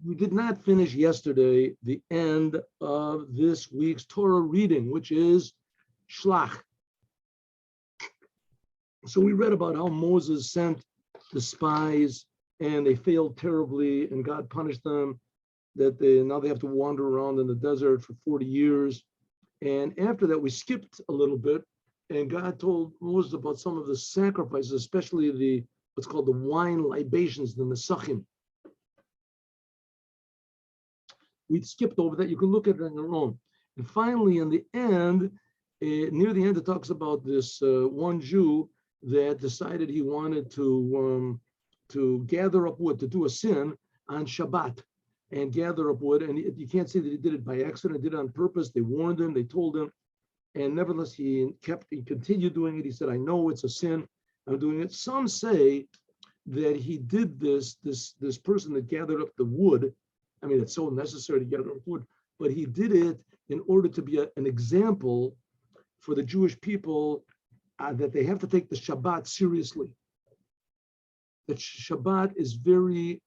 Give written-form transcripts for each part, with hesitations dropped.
We did not finish yesterday the end of this week's Torah reading, which is Shlach. So we read about how Moses sent the spies and they failed terribly and God punished them, that now they have to wander around in the desert for 40 years. And after that, we skipped a little bit and God told Moses about some of the sacrifices, especially the what's called the wine libations, the Nesachim. We skipped over that. You can look at it on your own. And finally, in the end, near the end, it talks about this one Jew that decided he wanted to gather up wood, to do a sin on Shabbat and gather up wood. And you can't say that he did it by accident, he did it on purpose. They warned him, they told him. And nevertheless, he continued doing it. He said, I know it's a sin, I'm doing it. Some say that he did this person that gathered up the wood. I mean, it's so necessary to gather up wood, but he did it in order to be an example for the Jewish people that they have to take the Shabbat seriously. That Shabbat is very,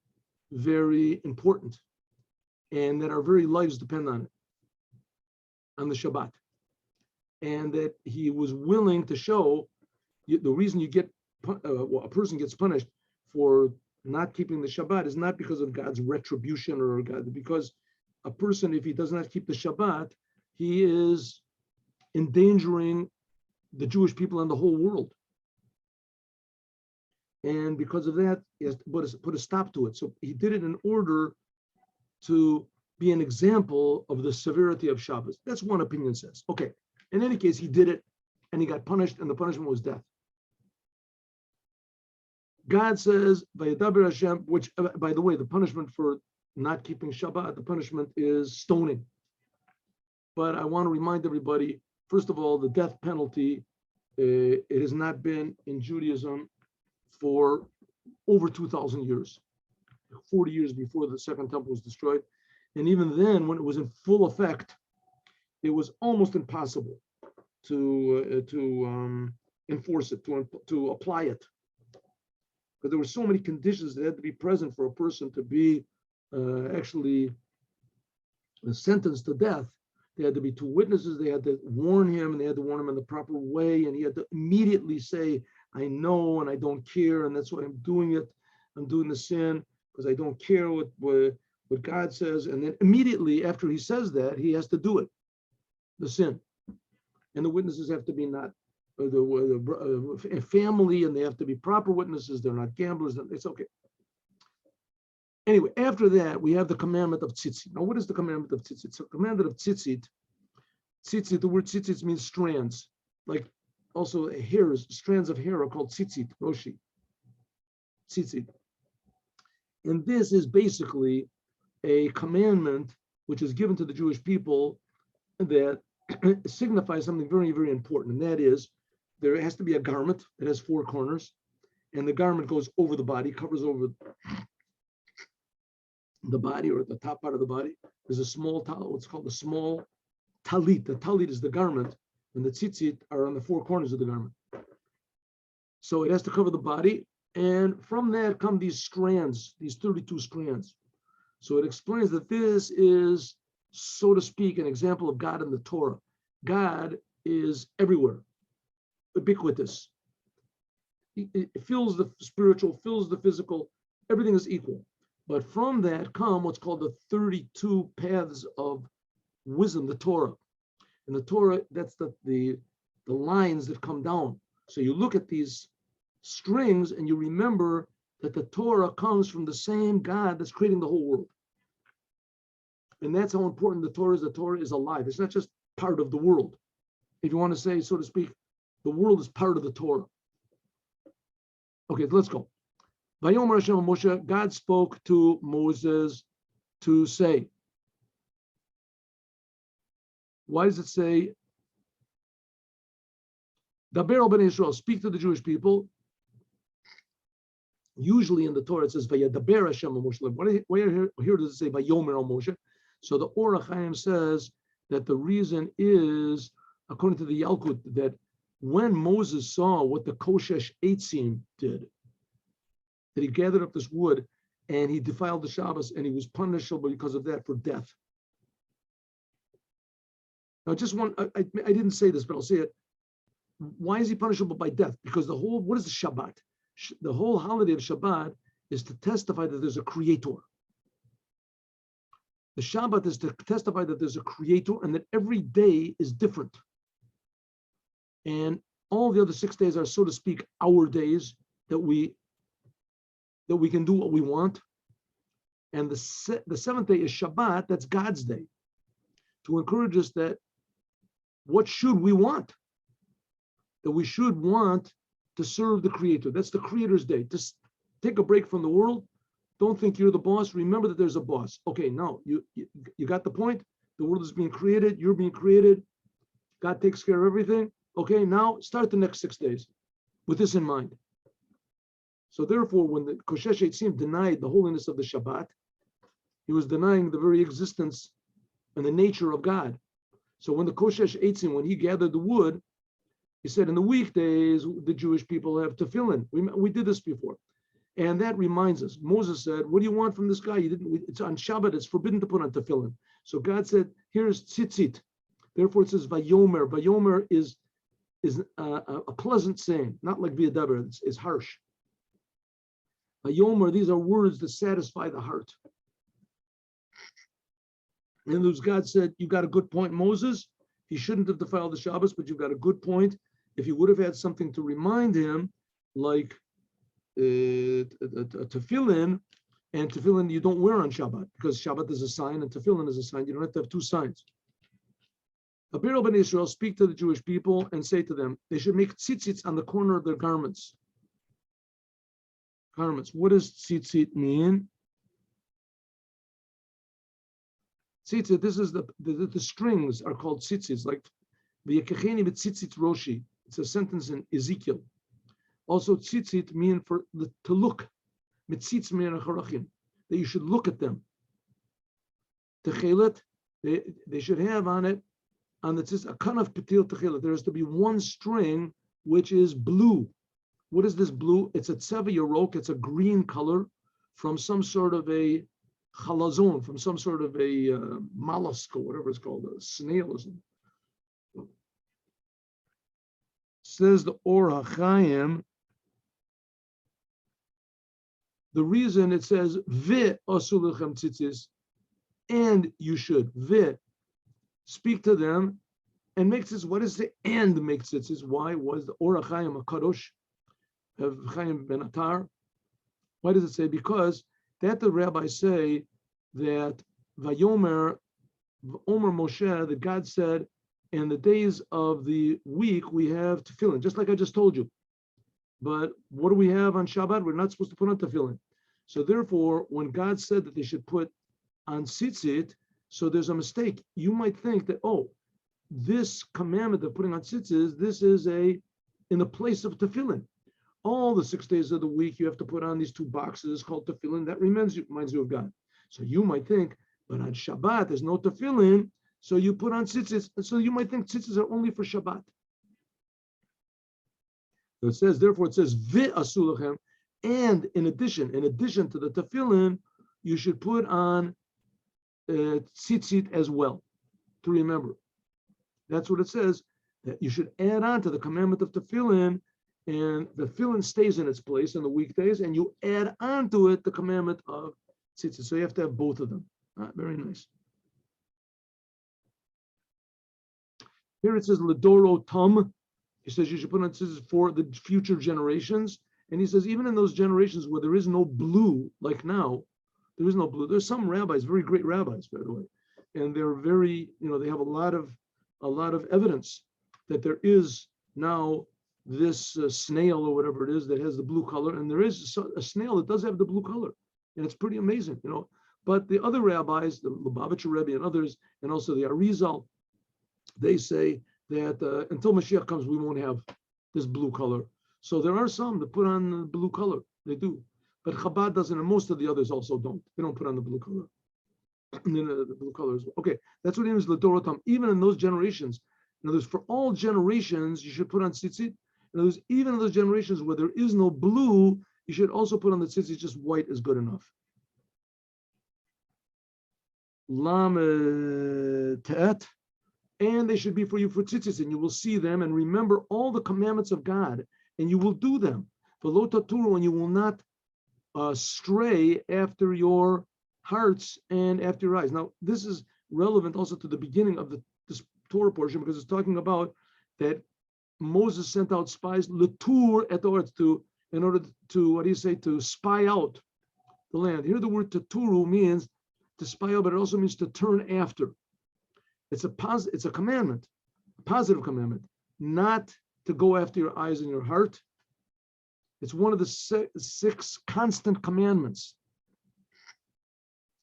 very important, and that our very lives depend on it, on the Shabbat. And that he was willing to show the reason a person gets punished for not keeping the Shabbat is not because of God's retribution or God, because a person, if he does not keep the Shabbat, he is endangering the Jewish people and the whole world. And because of that, he has to put a stop to it. So he did it in order to be an example of the severity of Shabbos. That's one opinion says. Okay, in any case, he did it and he got punished, and the punishment was death. God says, Vayadaber Hashem, which, by the way, the punishment for not keeping Shabbat, the punishment is stoning. But I want to remind everybody, first of all, the death penalty, it has not been in Judaism for over 2,000 years, 40 years before the Second Temple was destroyed. And even then, when it was in full effect, it was almost impossible to enforce it, to apply it. Because there were so many conditions that had to be present for a person to be actually sentenced to death. There had to be two witnesses, they had to warn him, and they had to warn him in the proper way, and he had to immediately say, I know and I don't care, and that's why I'm doing it. I'm doing the sin because I don't care what God says. And then immediately after he says that, he has to do it, the sin. And the witnesses have to be not the family, and they have to be proper witnesses. They're not gamblers. It's okay. Anyway, after that, we have the commandment of Tsitsit. Now, what is the commandment of Tsitsit? So, commandment of Tsitsit, the word Tsitsit means strands. Like also hairs, strands of hair are called Tsitsit, Roshi. Tsitsit. And this is basically a commandment which is given to the Jewish people that signifies something very, very important. And that is, there has to be a garment that has four corners, and the garment goes over the body, covers over the body or the top part of the body. There's a small, what's called the small talit. The talit is the garment, and the tzitzit are on the four corners of the garment. So it has to cover the body, and from that come these strands, these 32 strands. So it explains that this is, so to speak, an example of God in the Torah. God is everywhere, ubiquitous. It fills the spiritual, fills the physical, everything is equal. But from that come what's called the 32 paths of wisdom, the Torah. And the Torah, that's the lines that come down. So you look at these strings and you remember that the Torah comes from the same God that's creating the whole world. And that's how important the Torah is. The Torah is alive. It's not just part of the world. If you want to say, so to speak, the world is part of the Torah. Okay, let's go. Vayomer Hashem Moshe, God spoke to Moses to say. Why does it say, Daber al Bnei Yisrael, speak to the Jewish people? Usually in the Torah it says, Vayadaber Hashem Moshe. Why here does it say, Vayomer al Moshe? So the HaChaim says that the reason is, according to the Yalkut, that when Moses saw what the Koshesh Eitzim did, that he gathered up this wood and he defiled the Shabbos, and he was punishable because of that for death. Now, just one, I didn't say this, but I'll say it. Why is he punishable by death? Because what is the Shabbat? The whole holiday of Shabbat is to testify that there's a creator. The Shabbat is to testify that there's a creator and that every day is different. And all the other 6 days are, so to speak, our days that we can do what we want. And the seventh day is Shabbat, that's God's day, to encourage us that what should we want? That we should want to serve the Creator. That's the Creator's day. Just take a break from the world. Don't think you're the boss. Remember that there's a boss. Okay, now you got the point. The world is being created. You're being created. God takes care of everything. Okay, now start the next 6 days with this in mind. So therefore, when the Koshesh Eitzim denied the holiness of the Shabbat, he was denying the very existence and the nature of God. So when the Koshesh Eitzim, when he gathered the wood, he said, in the weekdays, the Jewish people have tefillin. We did this before. And that reminds us, Moses said, what do you want from this guy? It's on Shabbat, it's forbidden to put on tefillin. So God said, here's Tsitsit. Therefore it says Vayomer. Vayomer is a pleasant saying, not like V'yadaber, it's harsh. Vayomer, these are words that satisfy the heart. And as God said, you got a good point, Moses. He shouldn't have defiled the Shabbos, but you've got a good point. If you would have had something to remind him, like tefillin, and tefillin you don't wear on Shabbat, because Shabbat is a sign and tefillin is a sign. You don't have to have two signs. Abir ben Israel, speak to the Jewish people and say to them, they should make tzitzits on the corner of their garments. Garments. What does tzitzit mean? Tsitsit, this is the strings are called tzitzis, like the Yekecheni b'tzitzit roshi. It's a sentence in Ezekiel. Also, tzitzit mean to look. Mitzitz mean that you should look at them. Techelet, they should have on it, on the tzitzit, a kanaf petil techelet. There has to be one string which is blue. What is this blue? It's a tzeva yarok. It's a green color from some sort of a chalazon, from some sort of a mollusk or whatever it's called, a snail or something. Says the HaChaim, the reason it says ve asulechem tzitzis, and you should speak to them and make tzitzis. What is the and make tzitzis? Why was the HaChaim a kadosh of Chaim ben Atar? Why does it say? Because that the rabbis say that Vayomer, Omer Moshe, that God said, in the days of the week we have tefillin, just like I just told you. But what do we have on Shabbat? We're not supposed to put on tefillin. So therefore, when God said that they should put on tzitzit, so there's a mistake. You might think that, oh, this commandment of putting on tzitzit, this is in the place of tefillin. All the 6 days of the week, you have to put on these two boxes called tefillin. That reminds you of God. So you might think, but on Shabbat, there's no tefillin, so you put on tzitzis. And so you might think tzitzis are only for Shabbat. So it says, therefore, it says, V'asulachem, and in addition to the tefillin, you should put on tzitzit as well, to remember. That's what it says, that you should add on to the commandment of tefillin, and the tefillin stays in its place on the weekdays, and you add on to it the commandment of tzitzit. So you have to have both of them. Very nice. Here it says Ledoro Tum. He says you should put on tzitzit for the future generations. And he says even in those generations where there is no blue, like now, there is no blue. There's some rabbis, very great rabbis, by the way, and they're very, they have a lot of evidence that there is now this snail or whatever it is that has the blue color, and there is a snail that does have the blue color, and it's pretty amazing, But the other rabbis, the Lubavitcher Rebbe and others, and also the Arizal, they say that until Mashiach comes, we won't have this blue color. So there are some that put on the blue color. They do, but Chabad doesn't, and most of the others also don't. They don't put on the blue color. And then the blue color as well. Okay, that's what it means. L'dorotam. Even in those generations, in other words, for all generations, you should put on tzitzit. In other words, even in those generations where there is no blue, you should also put on the tzitzit. Just white is good enough. Lamed Tet, and they should be for you for Tzitzis, and you will see them and remember all the commandments of God, and you will do them. V'lo taturu, and you will not stray after your hearts and after your eyes. Now, this is relevant also to the beginning of this Torah portion, because it's talking about that Moses sent out spies, letur et oretz, in order to, to spy out the land. Here the word taturu means to spy out, but it also means to turn after. It's a commandment, a positive commandment, not to go after your eyes and your heart. It's one of the six constant commandments.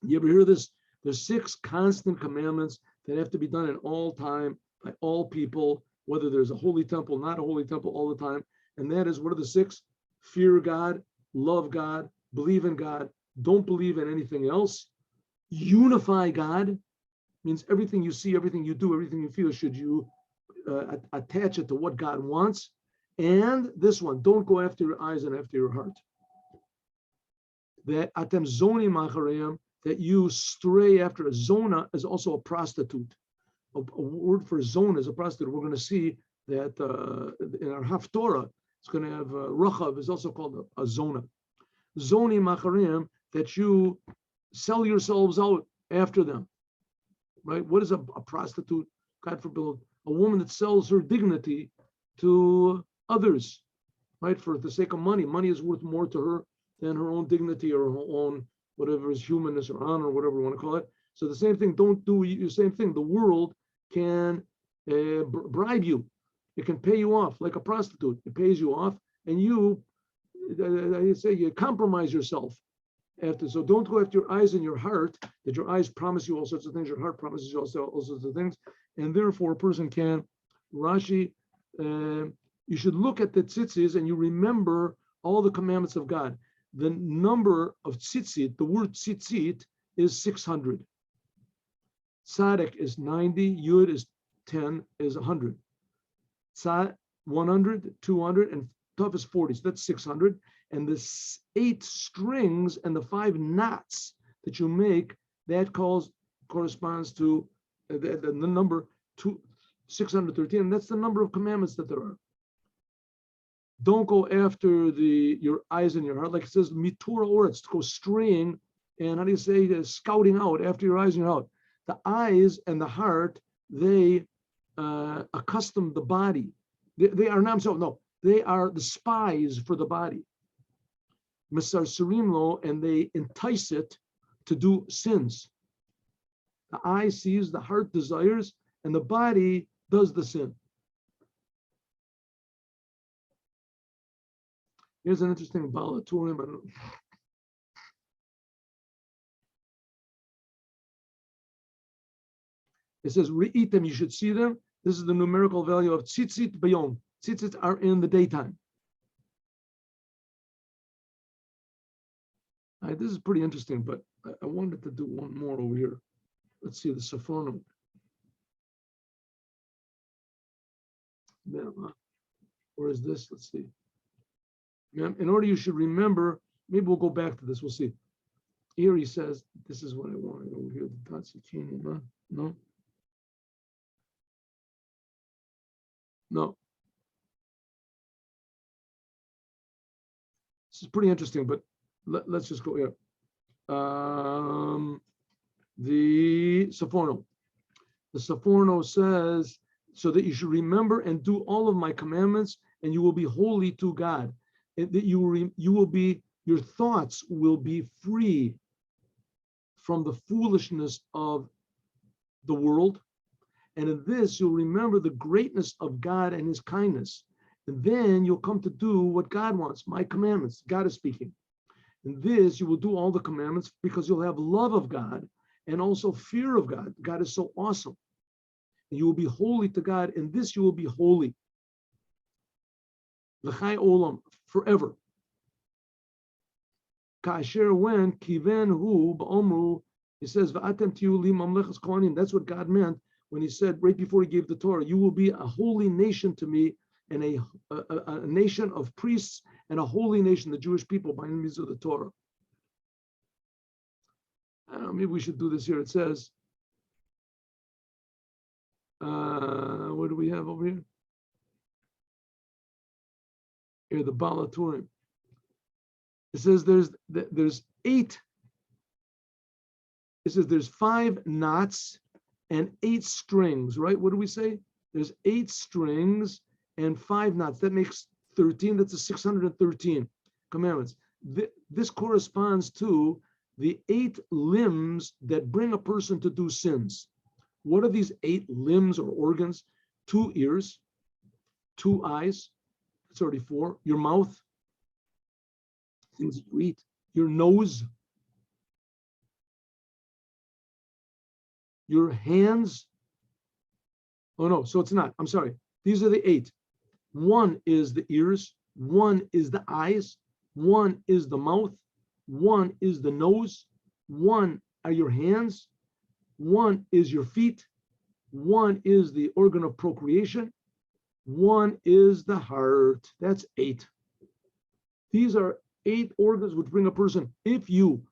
You ever hear this? There's 6 constant commandments that have to be done in all time by all people, whether there's a holy temple, not a holy temple, all the time. And that is, what are the 6? Fear God, love God, believe in God, don't believe in anything else. Unify God means everything you see, everything you do, everything you feel, should you attach it to what God wants. And this one, don't go after your eyes and after your heart. That atem zoni machareim, that you stray after. A zona is also a prostitute. A word for zona is a prostitute. We're going to see that in our Haftorah, it's going to have rachav is also called a zona. Zoni machareim, that you sell yourselves out after them. Right? What is a prostitute? God forbid, a woman that sells her dignity to others, right? For the sake of money. Money is worth more to her than her own dignity or her own whatever is humanness or honor or whatever you want to call it. So the same thing, don't do the same thing. The world can bribe you. It can pay you off like a prostitute. It pays you off, and you compromise yourself after. So don't go after your eyes and your heart, that your eyes promise you all sorts of things, your heart promises you all sorts of things, and therefore a person can, Rashi, you should look at the Tzitzis and you remember all the commandments of God. The number of Tsitsit, the word Tsitsit, is 600. Tzaddik is 90, Yud is 10, is 100. Tzad, 100, 200, and Tav is 40. So that's 600. And the 8 strings and the 5 knots that you make, that corresponds to the number 613. And that's the number of commandments that there are. Don't go after your eyes and your heart, like it says, mitura oretz, to go straying, and scouting out after your eyes and your heart. The eyes and the heart, they accustom the body. They are not so. No, they are the spies for the body. Misar Serimlo, and they entice it to do sins. The eye sees, the heart desires, and the body does the sin. Here's an interesting Bala Turim. It says, Re'item, you should see them. This is the numerical value of Tsitsit Bayom. Tzitzits are in the daytime. This is pretty interesting, but I wanted to do one more over here. Let's see the Sforno. Where is this? Let's see. In order, you should remember, maybe we'll go back to this, we'll see. Here he says, this is what I wanted over here, the Tatsukini, no? No. This is pretty interesting, but let's just go here. The Sforno. The Sforno says, so that you should remember and do all of my commandments, and you will be holy to God. That you will be, your thoughts will be free from the foolishness of the world. And in this, you'll remember the greatness of God and his kindness. And then you'll come to do what God wants, my commandments. God is speaking. In this, you will do all the commandments because you'll have love of God and also fear of God. God is so awesome. And you will be holy to God. In this, you will be holy. L'chai olam, forever. Ka'asher when kiven hu ba'omru, he says, va'atem tiyu li mamlechas kohanim. That's what God meant when he said, right before he gave the Torah, you will be a holy nation to me, and a nation of priests and a holy nation, the Jewish people, by means of the Torah. I don't know, maybe we should do this here. It says, what do we have over here? Here, the Balaturim. It says there's 8. It says there's 5 knots and 8 strings, right? What do we say? There's 8 strings and 5 knots. That makes 13. That's the 613 commandments. This corresponds to the 8 limbs that bring a person to do sins. What are these 8 limbs or organs? 2 ears, 2 eyes. That's already 4. Your mouth, things you eat. Your nose, your hands. Oh no, so it's not. I'm sorry. These are the 8. 1 is the ears, 1 is the eyes, 1 is the mouth, 1 is the nose, 1 are your hands, 1 is your feet, 1 is the organ of procreation, 1 is the heart. That's 8. These are 8 organs which bring a person. If you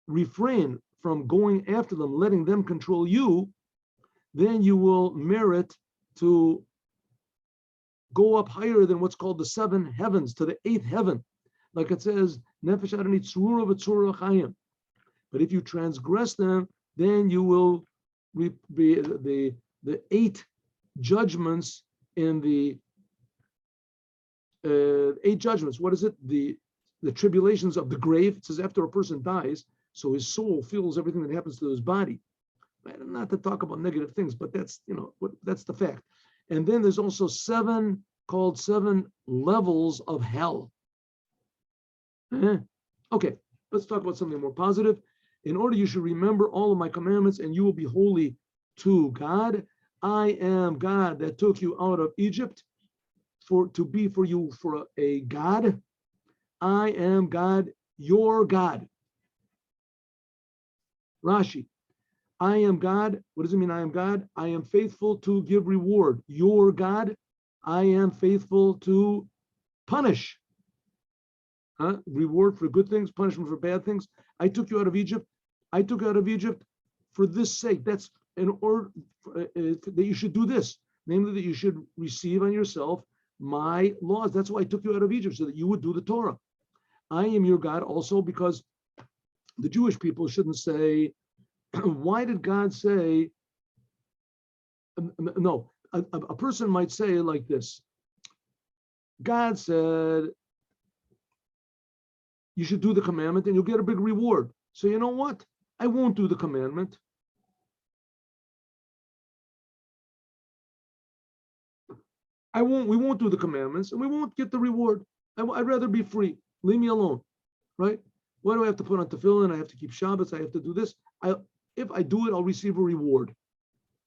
refrain from going after them, letting them control you, then you will merit to go up higher than what's called the 7 heavens, to the 8th heaven. Like it says, Nefesh Adonai Tzrura v'Tzura Chayim. But if you transgress them, then you will be the 8 judgments in the 8 judgments. What is it? The tribulations of the grave. It says after a person dies, so his soul feels everything that happens to his body. Right? Not to talk about negative things, but that's that's the fact. And then there's also 7 levels of hell. Okay, let's talk about something more positive. In order you should remember all of my commandments, and you will be holy to God. I am God that took you out of Egypt to be for you for a God. I am God, your God. Rashi. I am God. What does it mean, I am God? I am faithful to give reward. Your God. I am faithful to punish. Reward for good things, punishment for bad things. I took you out of Egypt. I took you out of Egypt for this sake. That's in order that you should do this. Namely, that you should receive on yourself my laws. That's why I took you out of Egypt, so that you would do the Torah. I am your God also because the Jewish people shouldn't say, why did God say, no, a person might say like this. God said, you should do the commandment and you'll get a big reward. So you know what? I won't do the commandment. We won't do the commandments and we won't get the reward. I'd rather be free. Leave me alone, right? Why do I have to put on tefillin? I have to keep Shabbos. I have to do this. If I do it, I'll receive a reward.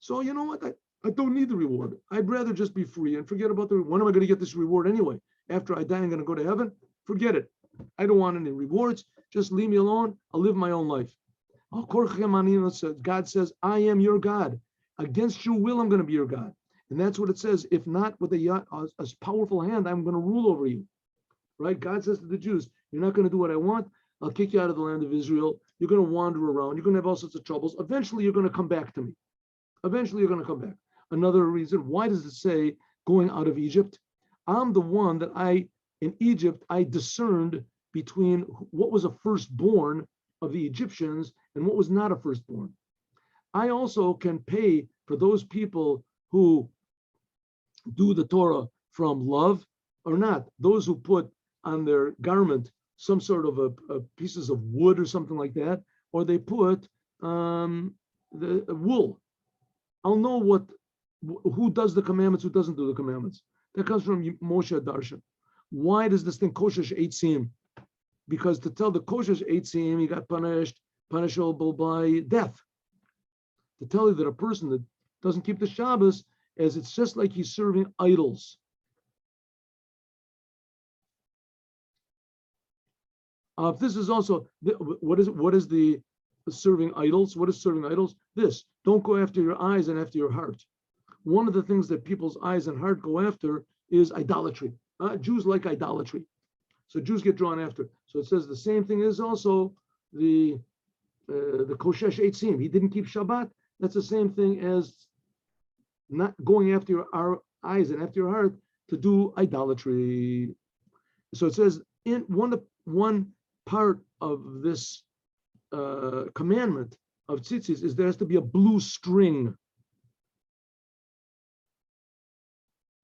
So you know what? I don't need the reward. I'd rather just be free and forget about when am I going to get this reward anyway? After I die, I'm going to go to heaven? Forget it. I don't want any rewards. Just leave me alone. I'll live my own life. God says, I am your God. Against your will, I'm going to be your God. And that's what it says. If not with a powerful hand, I'm going to rule over you. Right? God says to the Jews, you're not going to do what I want. I'll kick you out of the land of Israel. You're going to wander around. You're going to have all sorts of troubles. Eventually, you're going to come back to me. Eventually, you're going to come back. Another reason, why does it say going out of Egypt? I'm the one that in Egypt, I discerned between what was a firstborn of the Egyptians and what was not a firstborn. I also can pay for those people who do the Torah from love or not. Those who put on their garment some sort of a pieces of wood or something like that, or they put the wool. I'll know who does the commandments, who doesn't do the commandments. That comes from Moshe Darshan. Why does this thing koshesh eitzim? Because to tell the koshesh eitzim, he got punishable by death. To tell you that a person that doesn't keep the Shabbos, as it's just like he's serving idols. This is also, what is the serving idols? What is serving idols? This, don't go after your eyes and after your heart. One of the things that people's eyes and heart go after is idolatry. Jews like idolatry. So Jews get drawn after. So it says the same thing is also the Koshesh Eitzim. He didn't keep Shabbat. That's the same thing as not going after your eyes and after your heart to do idolatry. So it says in one part of this commandment of Tzitzis is there has to be a blue string.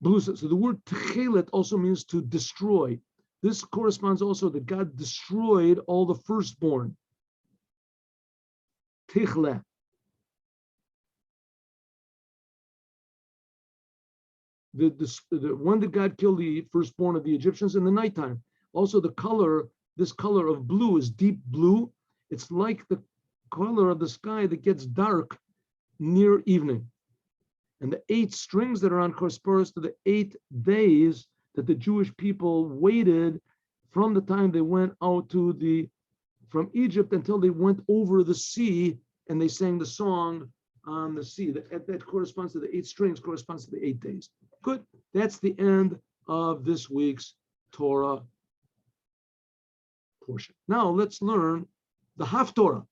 Blue. So the word techelet also means to destroy. This corresponds also that God destroyed all the firstborn. Tichle. When did God kill the firstborn of the Egyptians? In the nighttime. Also, this color of blue is deep blue. It's like the color of the sky that gets dark near evening. And the 8 strings that are on corresponds to the 8 days that the Jewish people waited from the time they went out from Egypt until they went over the sea and they sang the song on the sea. That corresponds to the 8 strings, corresponds to the 8 days. Good. That's the end of this week's Torah portion. Now let's learn the Haftorah.